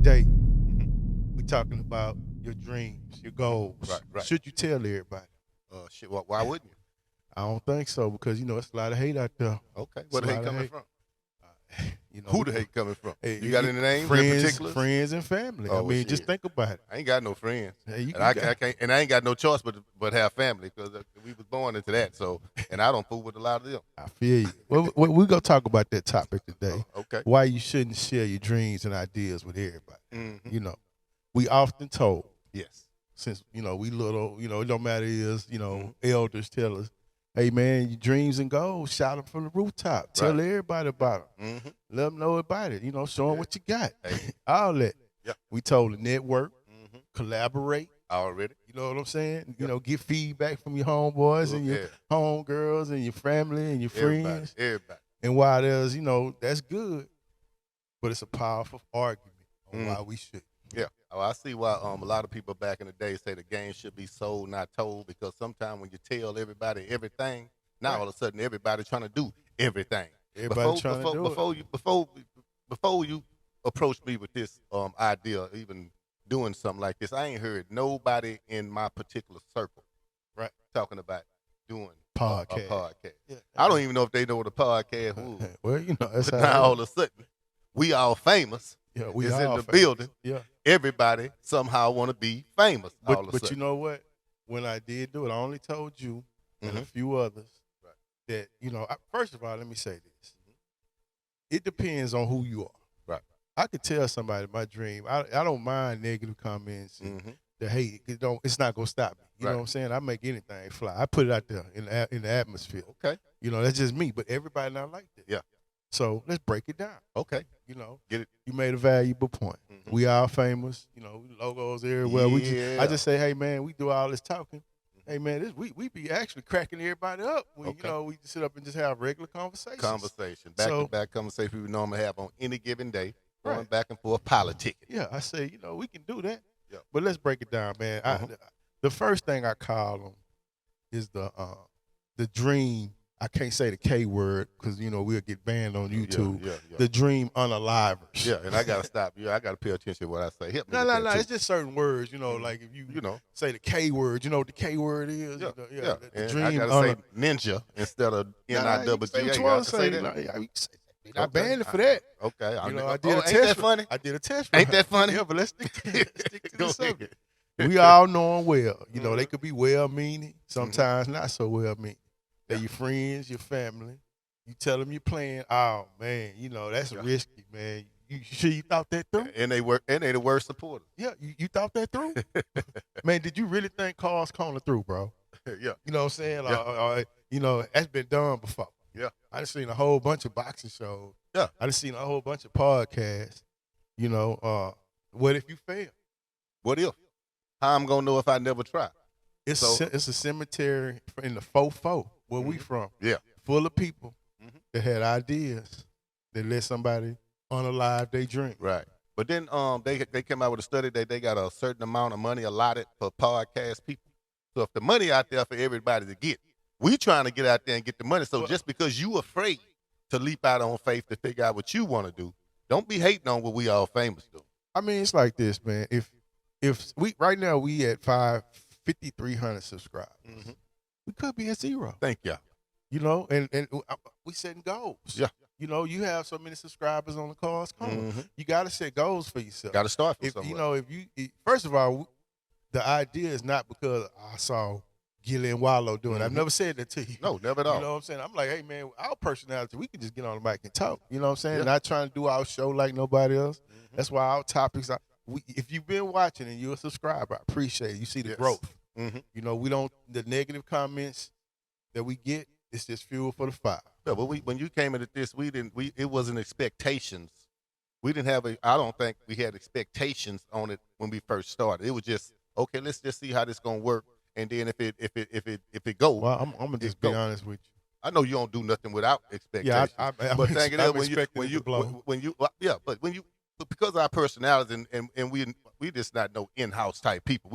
today we talking about your dreams, your goals. Right. Should you tell everybody? Shit. Why wouldn't you? I don't think so because it's a lot of hate out there. Okay. Where the a hate lot of coming hate. from? You know, Who the hate coming from? Hey, You got any names in friends, particular? friends and family. Oh, I mean, just shit. think about it. I ain't got no friends, Hey, you and I got- can't, and I ain't got no choice but have family because we was born into that. So, and I don't fool with a lot of them. I feel you. Well, we gonna talk about that topic today. Okay. Why you shouldn't share your dreams and ideas with everybody. Mhm. You know, we often told Yes. since we little, it don't matter is Mm-hmm. elders tell us, hey man, your dreams and goals, shout them from the rooftop, tell Right. everybody about them, Mm-hmm. let them know about it. Show them Yeah. what you got, Hey. all that. Yep. We told the network, Mm-hmm. collaborate. Already. You know what I'm saying? Yep. Get feedback from your homeboys and your Yeah. homegirls and your family and your friends. Everybody. And while there's, that's good, but it's a powerful argument on Mm. why we should. Yeah. Oh, I see why a lot of people back in the day say the game should be sold, not told, because sometimes when you tell everybody everything, now Right. all of a sudden everybody trying to do everything. Everybody trying to do it. Before you approach me with this idea, even doing something like this, I ain't heard nobody in my particular circle, Right. talking about doing Podcast. a podcast. Yeah. I don't even know if they know what a podcast is. Well, that's But how now it all is. of a sudden, we all famous. Yeah, we is all in the famous. building. Yeah. Everybody somehow want to be famous all of a But sudden. you know what? When I did do it, I only told you and a Mhm. few others Right. that, first of all, let me say this. It depends on who you are. Right. I could tell somebody my dream. I don't mind negative comments and Mhm. the hate. It's not going to stop me. You know Right. what I'm saying? I make anything fly. I put it out there in the atmosphere. Okay. That's just me. But everybody not like that. Yeah. So let's break it down. Okay. Get it. You made a valuable point. Mhm. We all famous, logos everywhere. Yeah. I just say, hey man, we do all this talking. Hey man, we be actually cracking everybody up when Okay. we sit up and just have regular conversations. Conversation, back So- to back conversation we normally have on any given day, going Right. back and forth politicking. Yeah, I say, we can do that. Yeah. But let's break it down, man. The first thing I call them is the dream. I can't say the K word because we'll get banned on YouTube. Yeah. The dream unalivers. Yeah, and I gotta stop you. I gotta pay attention to what I say. Help me. No. with that, It's too. just certain words, like if you You know. say the K word, you know what the K word is? Yeah. The And dream. I gotta say ninja instead of NIWG. Say what you I want can to say say. that? I banned it for that. Okay. I did a ain't test. that funny? I did a test. Ain't that funny? Yeah, but let's stick to Go the subject. ahead. We all know them well. They Mhm. could be well-meaning, sometimes not so well-meaning. They're your friends, your family. You tell them you're playing. Oh man, that's Yeah. risky, man. You thought that through? And they the worst supporters. Yeah, you thought that through? Man, did you really think Carl's Corner through, bro? Yeah. You know what I'm saying? Yeah. That's been done before. Yeah. I done seen a whole bunch of boxing shows. Yeah. I done seen a whole bunch of podcasts. What if you fail? What if? How I'm gonna know if I never try? It's So- it's a cemetery in the fofo where we from. Yeah. Full of people Mhm. that had ideas that let somebody unalive their dream. Right. But then they came out with a study that they got a certain amount of money allotted for podcast people. So if the money out there for everybody to get, we trying to get out there and get the money. So Well- just because you afraid to leap out on faith to figure out what you want to do, don't be hating on what we all famous do. I mean, it's like this, man. If we right now we at 5,300 subscribers, Mhm. we could be at 0. Thank you. And we setting goals. Yeah. You have so many subscribers on the Cars Corner. Mhm. You got to set goals for yourself. Got to start from If somewhere. first of all, the idea is not because I saw Gillian Wallow doing it. I've Mhm. never said that to you. No, never at all. You know what I'm saying? I'm like, hey man, our personality, we can just get on the mic and talk. You know what I'm saying? Yeah. Not trying to do our show like nobody else. Mhm. That's why our topics are. If you've been watching and you're a subscriber, I appreciate it. You see the Yes. growth. Mhm. We don't the negative comments that we get. It's just fuel for the fire. Yeah, but when you came into this, it wasn't expectations. We didn't have I don't think we had expectations on it when we first started. It was just, okay, let's just see how this gonna work. And then if it goes, Well, I'm gonna just be go. honest with you. I know you don't do nothing without Yeah, expectations. I'm but thing it is, I'm when you expecting when it you to blow. when you but because of our personalities and we just not no in-house type people.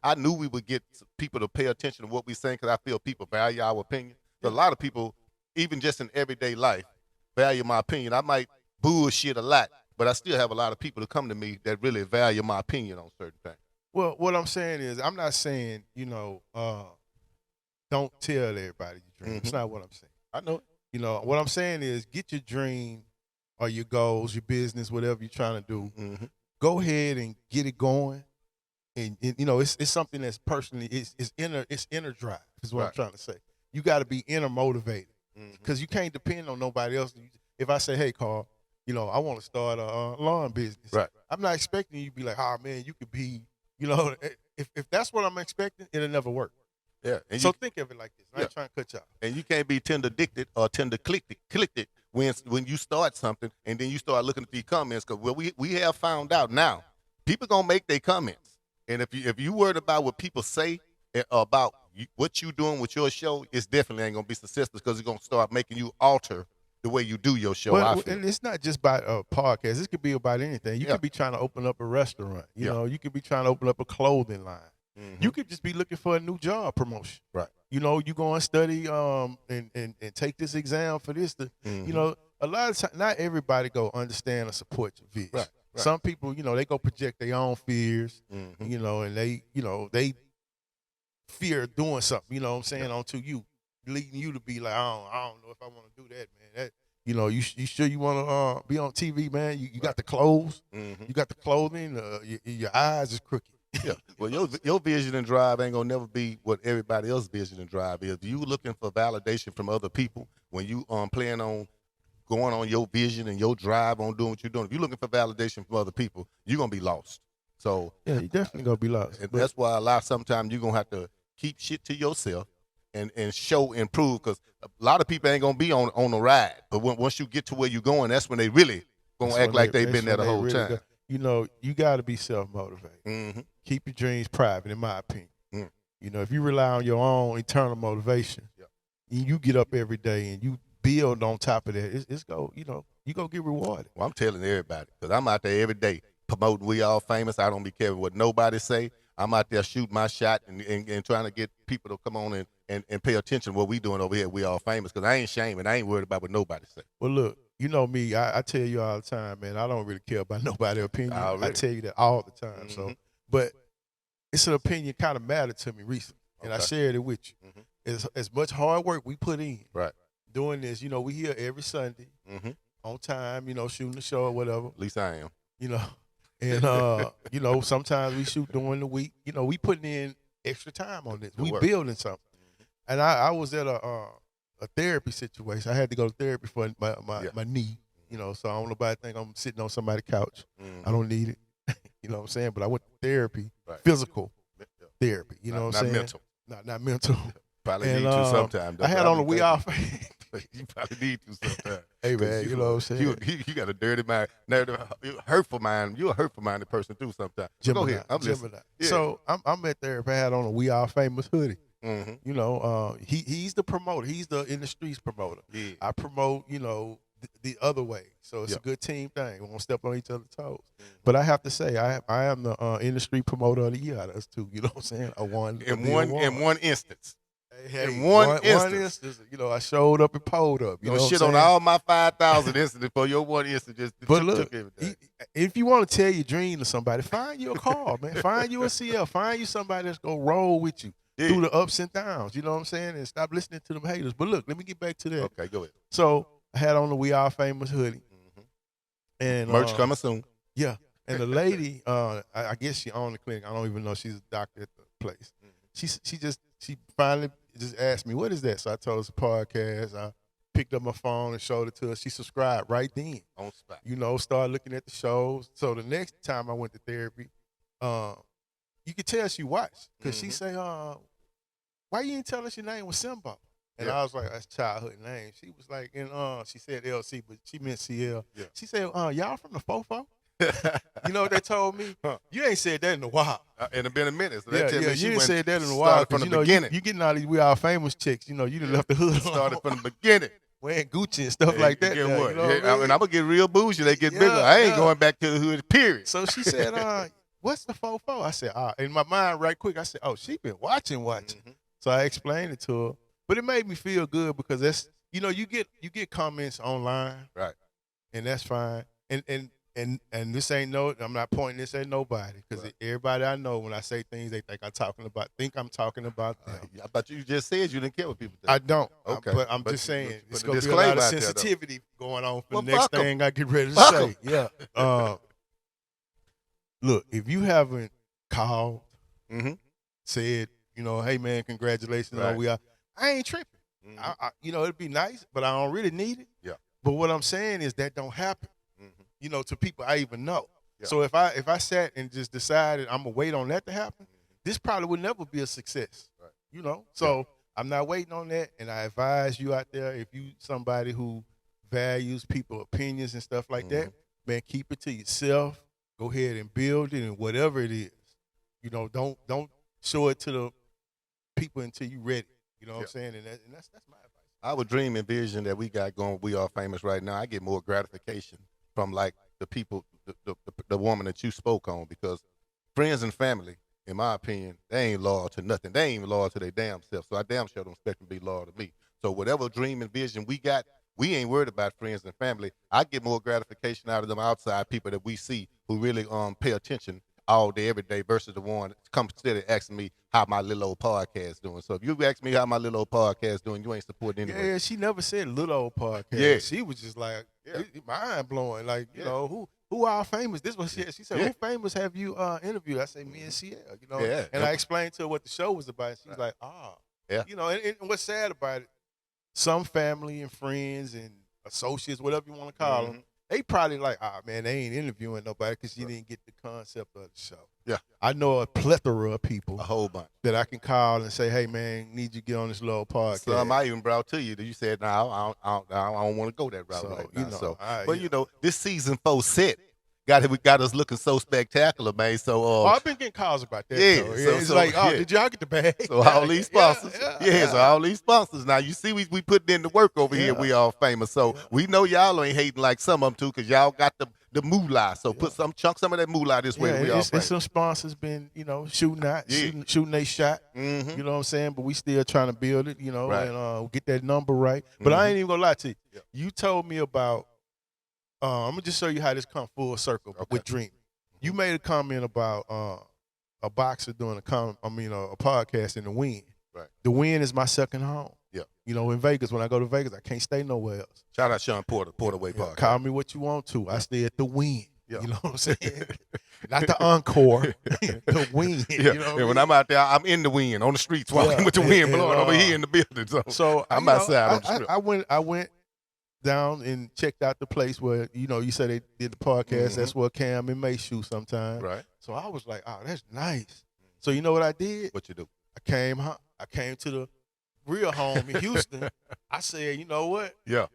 I knew we would get people to pay attention to what we saying because I feel people value our opinion. So a lot of people, even just in everyday life, value my opinion. I might bullshit a lot, but I still have a lot of people that come to me that really value my opinion on certain things. Well, what I'm saying is, I'm not saying, don't tell everybody your dream. That's not what I'm saying. I know it. What I'm saying is, get your dream or your goals, your business, whatever you're trying to do. Go ahead and get it going. And it's something that's personally, it's inner drive is what I'm trying to say. You got to be inner motivated because you can't depend on nobody else. If I say, hey, Carl, I want to start a lawn business. Right. I'm not expecting you to be like, oh man, you could be, if that's what I'm expecting, it'll never work. Yeah. And so think of it like this. I ain't trying to cut you off. And you can't be tender addicted or tender clicked when you start something and then you start looking at these comments, because we have found out now people gonna make their comments, and if you worried about what people say about what you doing with your show, it's definitely ain't gonna be successful because it's gonna start making you alter the way you do your show. Well, and it's not just about a podcast. This could be about anything. You could be trying to open up a restaurant. You could be trying to open up a clothing line. You could just be looking for a new job promotion. Right. You go and study and take this exam for this. A lot of times, not everybody go understand or support your vision. Right. Some people, they go project their own fears, and they fear doing something, you know what I'm saying, onto you, leading you to be like, I don't know if I want to do that, man. That, you sure you want to be on TV, man? You got the clothes, you got the clothing, your eyes is crooked. Yeah. Well, your vision and drive ain't gonna never be what everybody else's vision and drive is. You looking for validation from other people when you plan on going on your vision and your drive on doing what you're doing. If you're looking for validation from other people, you're gonna be lost. So yeah, you definitely gonna be lost. And that's why sometimes you're gonna have to keep shit to yourself and show and prove, because a lot of people ain't gonna be on the ride. But once you get to where you're going, that's when they really gonna act like they've been there the whole time. You got to be self-motivated. Keep your dreams private, in my opinion. If you rely on your own internal motivation, and you get up every day and you build on top of that, it's go. You gonna get rewarded. Well, I'm telling everybody, because I'm out there every day promoting We All Famous. I don't be caring what nobody say. I'm out there shooting my shot and trying to get people to come on and pay attention to what we doing over here at We All Famous, because I ain't ashamed and I ain't worried about what nobody say. Well, look, you know me, I tell you all the time, man, I don't really care about nobody's opinion. I tell you that all the time. So, but it's an opinion kind of mattered to me recently, and I shared it with you. As much hard work we put in doing this, we here every Sunday on time, shooting the show or whatever. At least I am. And sometimes we shoot during the week. We putting in extra time on this. We building something. And I was at a therapy situation. I had to go to therapy for my knee. So I don't know if I think I'm sitting on somebody's couch. I don't need it. You know what I'm saying? But I went to therapy, physical therapy. You know what I'm saying? Mental. Not mental. Probably need to sometime. I had on a We All You probably need to sometime. Hey man, you know what I'm saying? You got a dirty mind, hurtful mind. You're a hurtful minded person too sometimes. Go ahead. I'm Gemini. Yeah. So I'm at therapy. I had on a We All Famous hoodie. He's the promoter. He's the in the streets promoter. Yeah. I promote, the other way. So it's a good team thing. We won't step on each other's toes. But I have to say, I am the industry promoter of the year out of us too. You know what I'm saying? In one instance. In one instance, I showed up and pulled up. You know shit on all my 5,000 instances for your one instance. Just took everything. If you want to tell your dream to somebody, find you a car, man. Find you a CL. Find you somebody that's gonna roll with you through the ups and downs. You know what I'm saying? And stop listening to them haters. But look, let me get back to that. Okay, go ahead. So I had on the We All Famous hoodie. And merch coming soon. Yeah. And the lady, I guess she owned the clinic. I don't even know, she's a doctor at the place. She finally just asked me, what is that? So I told her it's a podcast. I picked up my phone and showed it to her. She subscribed right then. On spot. Started looking at the shows. So the next time I went to therapy, you could tell she watched. Because she say, why you didn't tell us your name was Simba? And I was like, that's childhood name. She was like, she said LC, but she meant CL. Yeah. She said, y'all from the Fofo? You know what they told me? You ain't said that in a while. It's been a minute. So you ain't said that in a while. From the beginning. You getting all these We All Famous chicks. You done left the hood. Started from the beginning. Wearing Gucci and stuff like that. Get what? And I'm going to get real bougie. They get bigger. I ain't going back to the hood, period. So she said, what's the Fofo? I said, in my mind right quick, I said, she been watching. So I explained it to her. But it made me feel good because that's, you get comments online. Right. And that's fine. And And this ain't I'm not pointing this at nobody because Right. everybody I know when I say things they think I'm talking about them. But you just said you didn't care what people think. I don't. Okay. But I'm But just you saying put it's the gonna be a lot disclaimer of out there, though. sensitivity going on for Well, the next fuck 'em. thing I get ready to Fuck say. 'em. Yeah. Look, if you haven't called, Mm-hmm. said, hey man, congratulations Right. on we are, I ain't tripping. Mm-hmm. It'd be nice, but I don't really need it. Yeah. But what I'm saying is that don't happen. Mm-hmm. To people I even know. Yeah. So if I sat and just decided I'm gonna wait on that to happen, this probably would never be a success. Right. So I'm not waiting on that, and I advise you out there, if you somebody who values people's opinions and stuff like that, man, keep it to yourself. Go ahead and build it, and whatever it is, don't show it to the people until you ready. You know what I'm saying? And that's my advice. Our dream and vision that we got going, We Are Famous right now, I get more gratification from like the people, the woman that you spoke on, because friends and family, in my opinion, they ain't loyal to nothing. They ain't even loyal to their damn self. So I damn sure don't expect them to be loyal to me. So whatever dream and vision we got, we ain't worried about friends and family. I get more gratification out of them outside people that we see who really pay attention all day, every day, versus the one that come steady asking me how my little old podcast doing. So if you ask me how my little old podcast doing, you ain't supporting anyway. Yeah, she never said little old podcast. Yeah. She was just like, Yeah. mind blowing. Like, Yeah. who are famous? This was she said, Yeah. who famous have you interviewed? I say, me and CL, Yeah. And I explained to her what the show was about. And she's like, Yeah. And what's sad about it, some family and friends and associates, whatever you want to call them, they probably like, man, they ain't interviewing nobody because you didn't get the concept of the show. Yeah. I know a plethora of people A whole bunch. that I can call and say, hey, man, need you to get on this little podcast. Some I even brought to you that you said, no, I don't want to go that route So, right now. I- This season 4 set got us looking so spectacular, man. So I've been getting calls about that. Yeah, though. so- It's so- like, yeah. did y'all get the bag? So all these sponsors, Yeah. so all these sponsors. Now you see, we putting in the work over here. Yeah. We All Famous, so we know y'all ain't hating like some of them too, because y'all got the moolah. So put some of that moolah this way. Yeah, We All it's Famous. some sponsors been, shooting out, Yeah. shooting they shot. Mhm. You know what I'm saying? But we still trying to build it, Right. and get that number right. But I ain't even gonna lie to you. Yeah. You told me about. I'm gonna just show you how this come full circle with Dream. You made a comment about a boxer doing a podcast in the Wynn. Right. The Wynn is my second home. Yeah. In Vegas, when I go to Vegas, I can't stay nowhere else. Shout out Sean Porter Way Yeah, Park. call me what you want to. I stay at the Wynn. Yeah. You know what I'm saying? Not the Encore, the Wynn. Yeah, You know what I and mean? when I'm out there, I'm in the wind, on the streets, walking with the wind blowing over here in the building. So I'm outside on the strip. I went down and checked out the place where you said they did the podcast. That's where Cam and May shoot sometimes. Right. So I was like, oh, that's nice. So you know what I did? What you do? I came to the real home in Houston. I said, you know what? Yeah.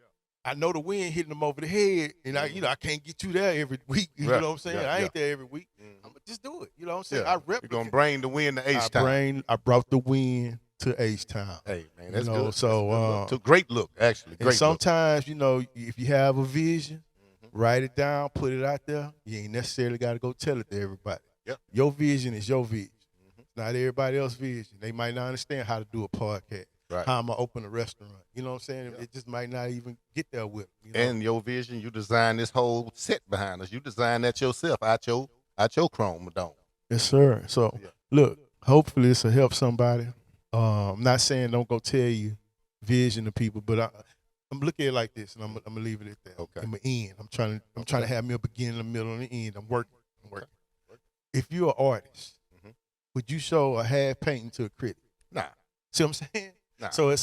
I know the wind hitting them over the head, and I can't get you there every week. You Right. know what I'm saying? Yeah, I ain't yeah. there every week. I'm gonna just do it. You know what I'm saying? Yeah. I rep. You're gonna bring the wind to H-Town. I brought the wind to H-Town. Hey man, that's You know, good. so, That's good look. So great look, actually. And Great look. sometimes, if you have a vision, write it down, put it out there. You ain't necessarily got to go tell it to everybody. Yep. Your vision is your vision. Not everybody else's vision. They might not understand how to do a podcast. Right. How I'm gonna open a restaurant. You know what I'm saying? It just might not even get there with them. And your vision, you designed this whole set behind us. You designed that yourself out your chrome dome. Yes, sir. So Yeah. look, hopefully this will help somebody. I'm not saying don't go tell you vision to people, but I'm looking at it like this, and I'm gonna leave it at that. Okay. I'm gonna end. I'm trying to have me a beginning, a middle, and an end. I'm working. If you're an artist, would you show a half painting to a critic? Nah. See what I'm saying? Nah. So at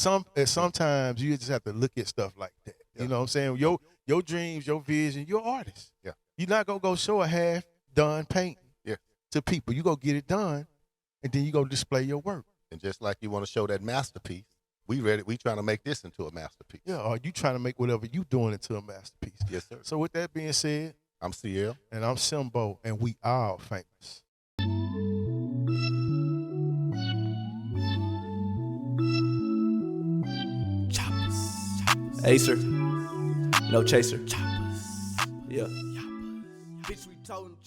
sometimes you just have to look at stuff like that. Yeah. You know what I'm saying? Your dreams, your vision, you're an artist. Yeah. You're not gonna go show a half done painting Yeah. to people. You go get it done, and then you go display your work. And just like you want to show that masterpiece, we ready. We trying to make this into a masterpiece. Yeah, or you trying to make whatever you doing into a masterpiece. Yes, sir. So with that being said, I'm CL. and I'm Simbo, and we all famous. Acer, no chaser. Yeah. Bitch, we told him